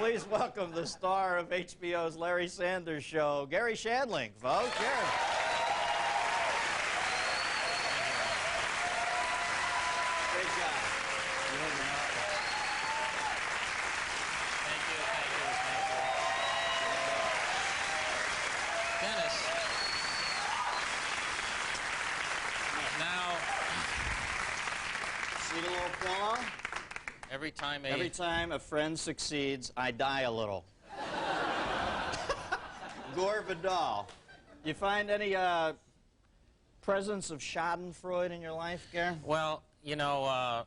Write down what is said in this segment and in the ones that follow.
Please welcome the star of HBO's Larry Sanders Show, Garry Shandling, folks. Garry. Great job. Thank you. Dennis, now, See the little pillow? every time a friend succeeds, I die a little. Gore Vidal. You find any presence of Schadenfreude in your life, Gare? Well, you know,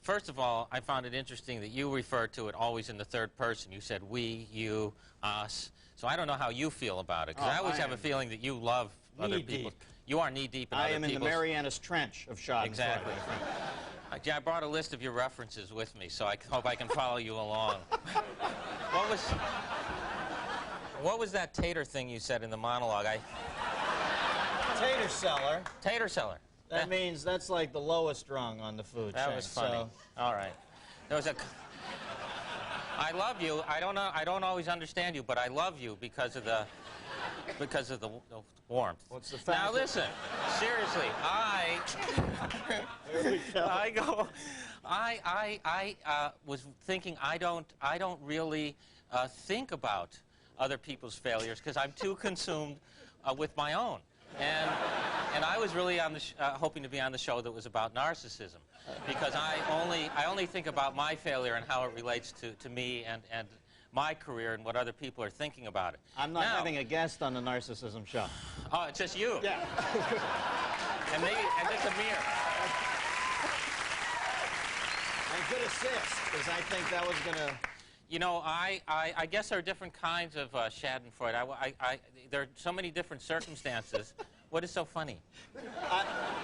first of all, I found it interesting that you refer to it always in the third person. You said we, you, us. So I don't know how you feel about it, because I always have a feeling that you love other people. You are knee-deep in other people's... I am in the Marianas Trench of Schadenfreude. Exactly. I brought a list of your references with me, so I hope I can follow you along. What was that tater thing you said in the monologue? Tater cellar. Tater cellar. That means that's like the lowest rung on the food chain. That was funny. So. All right. There was a... I love you. I don't always understand you, but I love you because of the warmth. What's the fact? Now listen, seriously, I was thinking I don't really think about other people's failures because I'm too consumed with my own. And I was really on the hoping to be on the show that was about narcissism, because I only think about my failure and how it relates to me and my career and what other people are thinking about it. I'm not having a guest on the Narcissism Show. Oh, it's just you. Yeah. and just Amir. And good assist, because I think that was going to... You know, I guess there are different kinds of Schadenfreude. There are so many different circumstances. What is so funny?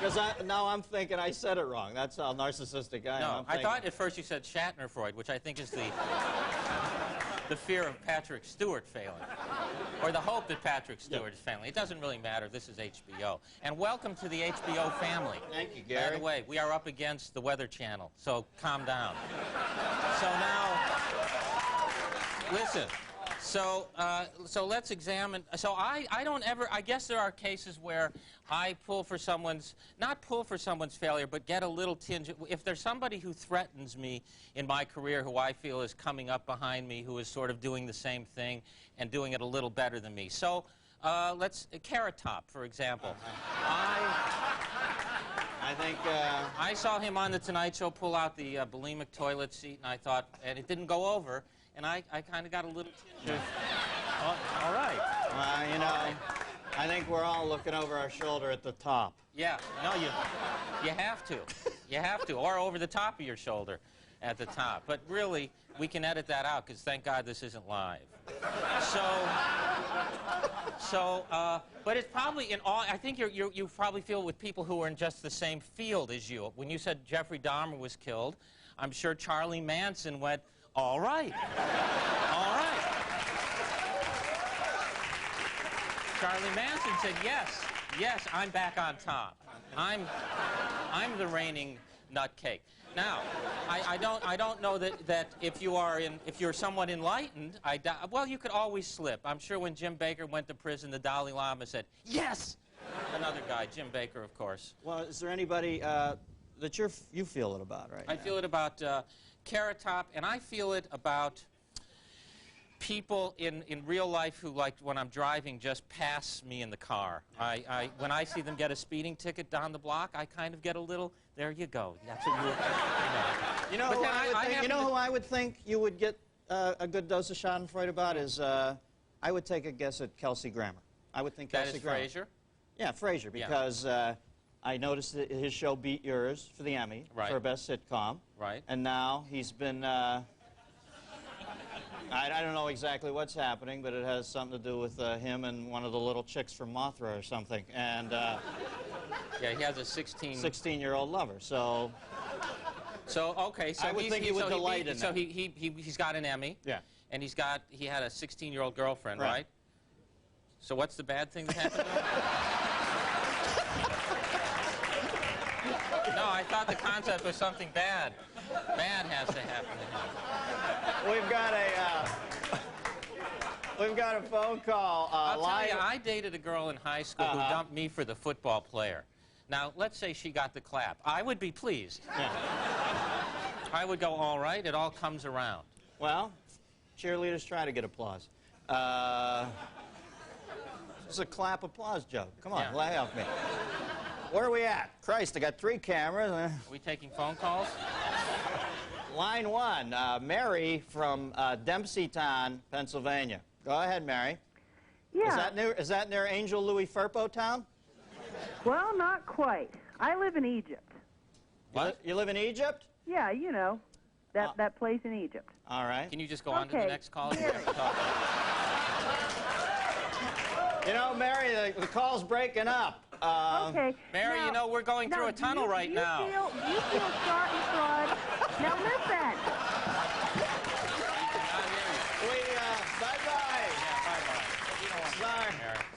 Because now I'm thinking I said it wrong. That's how narcissistic I am. No, I thought at first you said Shatnerfreud, which I think is the fear of Patrick Stewart failing, or the hope that Patrick Stewart is failing. It doesn't really matter. This is HBO. And welcome to the HBO family. Thank you, Gary. By the way, we are up against the Weather Channel, so calm down. So now, listen. So let's examine. So I don't ever. I guess there are cases where I not pull for someone's failure, but get a little tinge. If there's somebody who threatens me in my career, who I feel is coming up behind me, who is sort of doing the same thing and doing it a little better than me. So let's Carrot Top, for example. I think I saw him on the Tonight Show pull out the bulimic toilet seat, and I thought, and it didn't go over. And I kind of got a little tinge. All right. You know, I think we're all looking over our shoulder at the top. Yeah. No, you have to. You have to. Or over the top of your shoulder at the top. But really, we can edit that out, because thank God this isn't live. But it's probably in all, I think you probably feel with people who are in just the same field as you. When you said Jeffrey Dahmer was killed, I'm sure Charlie Manson went, all right. All right. Charlie Manson said, yes, I'm back on top. I'm the reigning nutcake. Now, I don't know that if you're somewhat enlightened, well, you could always slip. I'm sure when Jim Baker went to prison, the Dalai Lama said, yes! Another guy, Jim Baker, of course. Well, is there anybody that you feel it about right now? I feel it about Carrot Top, and I feel it about people in real life who, like, when I'm driving, just pass me in the car. When I see them get a speeding ticket down the block, I kind of get a little, there you go. That's what you know. You know who I would think you would get a good dose of Schadenfreude about is, I would take a guess at Kelsey Grammer. I would think Kelsey Grammer. That is Frasier? Yeah, Frasier, because I noticed that his show beat yours for the Emmy for Best Sitcom. Right. And now he's been, I don't know exactly what's happening, but it has something to do with him and one of the little chicks from Mothra or something. And yeah, he has a 16-year-old lover. So okay, so I would think he would delight in that. So he's got an Emmy. Yeah. And he had a 16-year-old girlfriend, right? So what's the bad thing that happened to him? No, I thought the concept was something bad. Bad has to happen to him. We've got a... We've got a phone call. I'll tell you, I dated a girl in high school who dumped me for the football player. Now, let's say she got the clap. I would be pleased. Yeah. I would go, all right, it all comes around. Well, cheerleaders try to get applause. It's a clap applause joke. Come on, lay off me. Where are we at? Christ, I got 3 cameras. Are we taking phone calls? Line 1, Mary from Dempseytown, Pennsylvania. Go ahead, Mary. Yeah. Is that near Angel Louis Firpo Town? Well, not quite. I live in Egypt. What? You live in Egypt? Yeah, you know, that place in Egypt. All right. Can you just go on to the next call? You have to talk. You know, Mary, the call's breaking up. Okay. Mary, now, you know, we're going through a tunnel right now. Do you feel schadenfreude? Now listen. Bye-bye.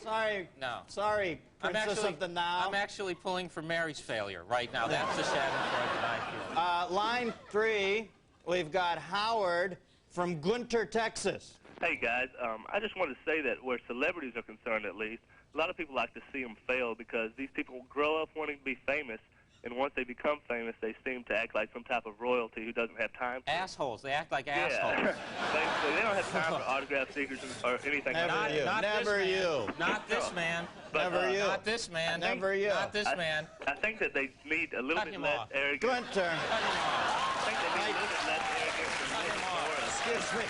Sorry. No. Sorry, Princess of the Nile. I'm actually pulling for Mary's failure right now. That's the schadenfreude that I feel. Line 3, we've got Howard from Gunter, Texas. Hey, guys. I just want to say that where celebrities are concerned, at least, a lot of people like to see them fail because these people grow up wanting to be famous, and once they become famous, they seem to act like some type of royalty who doesn't have time for assholes. They act like assholes. Yeah. Basically, they don't have time for autograph seekers or anything like that. Never you. Not this man. But, Never you. Not this man. Never you. Not this man. I think that they need a little bit less arrogance. Gunter. Cut him off. I think they need a little bit less arrogance and more. Excuse me.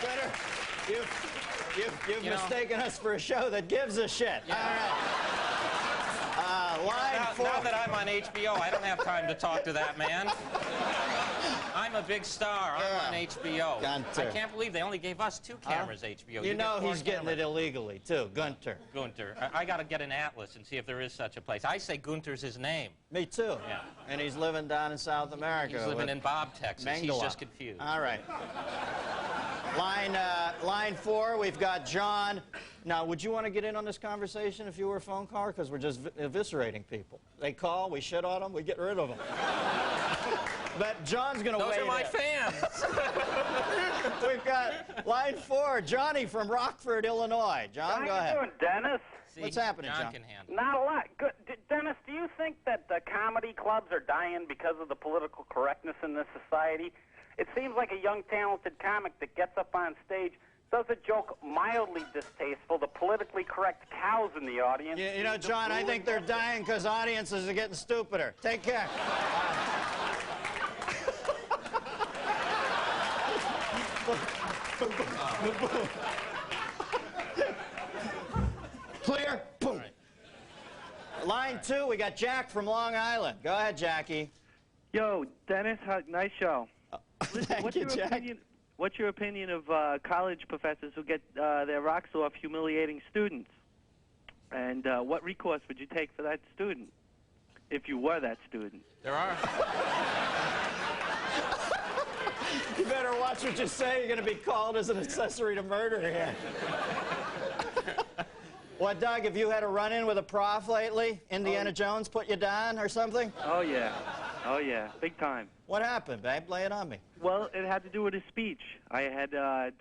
Gunter, you've mistaken us for a show that gives a shit. Yeah. All right. Line 4. Now that I'm on HBO, I don't have time to talk to that man. I'm a big star. I'm on HBO. Gunter. I can't believe they only gave us 2 cameras, HBO. You know get 4 he's getting cameras. it illegally, too. Gunter. Gunter. I got to get an atlas and see if there is such a place. I say Gunter's his name. Me, too. Yeah. And he's living down in South America. He's living in Bob, Texas. Mangala. He's just confused. All right. Line 4, we've got John. Now, would you want to get in on this conversation if you were a phone caller? Because we're just eviscerating people. They call, we shit on them, we get rid of them. But John's going to wait. Those are my fans. We've got line 4, Johnny from Rockford, Illinois. John, go ahead. How you doing, Dennis? See, What's happening, John? can handle it. Not a lot. Good. Dennis, do you think that the comedy clubs are dying because of the political correctness in this society? It seems like a young, talented comic that gets up on stage, does a joke mildly distasteful, the politically correct cows in the audience. You know, John, I think they're dying because audiences are getting stupider. Take care. Clear. Boom. Right. Line 2, we got Jack from Long Island. Go ahead, Jackie. Yo, Dennis, nice show. Listen, what's your opinion of college professors who get their rocks off humiliating students? And what recourse would you take for that student if you were that student? There are. You better watch what you say. You're going to be called as an accessory to murder here. What, Doug, have you had a run-in with a prof lately? Indiana Jones put you down or something? Oh, yeah. Oh, yeah. Big time. What happened, babe? Lay it on me. Well, it had to do with his speech. I had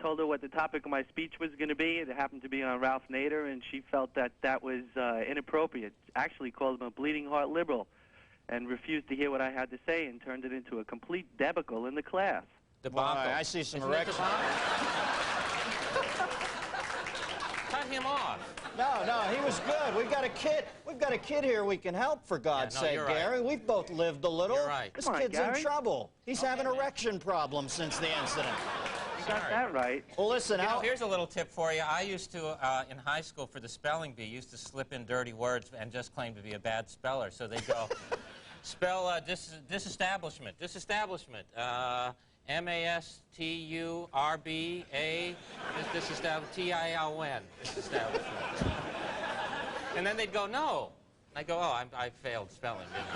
told her what the topic of my speech was going to be. It happened to be on Ralph Nader, and she felt that that was inappropriate. Actually called him a bleeding heart liberal and refused to hear what I had to say and turned it into a complete debacle in the class. Debacle. Boy, I see some Isn't it erections. Cut him off. No, he was good. We've got a kid. We've got a kid here we can help, for God's sake, you're right. Gary. We've both lived a little. You're right. This Come on, kid's Gary. in trouble. He's having erection problems since the incident. You got that right. Well, listen, You know, here's a little tip for you. I used to, in high school for the spelling bee, used to slip in dirty words and just claim to be a bad speller. So they'd go, spell disestablishment. Disestablishment. M-A-S-T-U-R-B-A. Disestablishment. T-I-L-N. Disestablishment. And then they'd go, no. And I go, oh, I failed spelling, didn't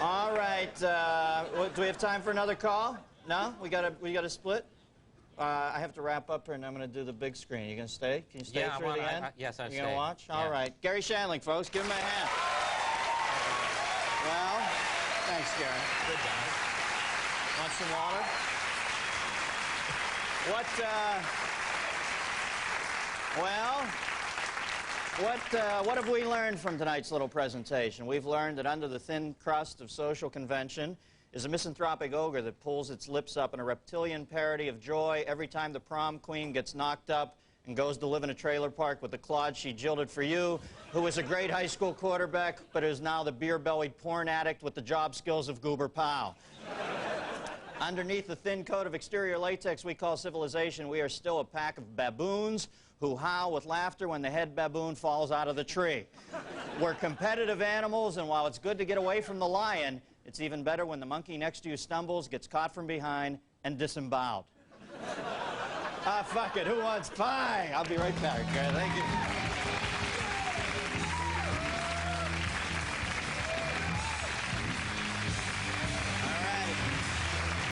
I? All right. Do we have time for another call? No? We got a split? I have to wrap up here, and I'm going to do the big screen. You going to stay? Can you stay through the end? Yes, I'm You going to watch? Yeah. All right. Garry Shandling, folks. Give him a hand. Well, thanks, Gary. Good guy. Want some water? Well, what have we learned from tonight's little presentation? We've learned that under the thin crust of social convention is a misanthropic ogre that pulls its lips up in a reptilian parody of joy every time the prom queen gets knocked up and goes to live in a trailer park with the clod she jilted for you, who was a great high school quarterback, but is now the beer-bellied porn addict with the job skills of Goober Powell. Underneath the thin coat of exterior latex we call civilization, we are still a pack of baboons who howl with laughter when the head baboon falls out of the tree. We're competitive animals, and while it's good to get away from the lion, it's even better when the monkey next to you stumbles, gets caught from behind, and disemboweled. Ah, fuck it. Who wants pie? I'll be right back. Okay, thank you.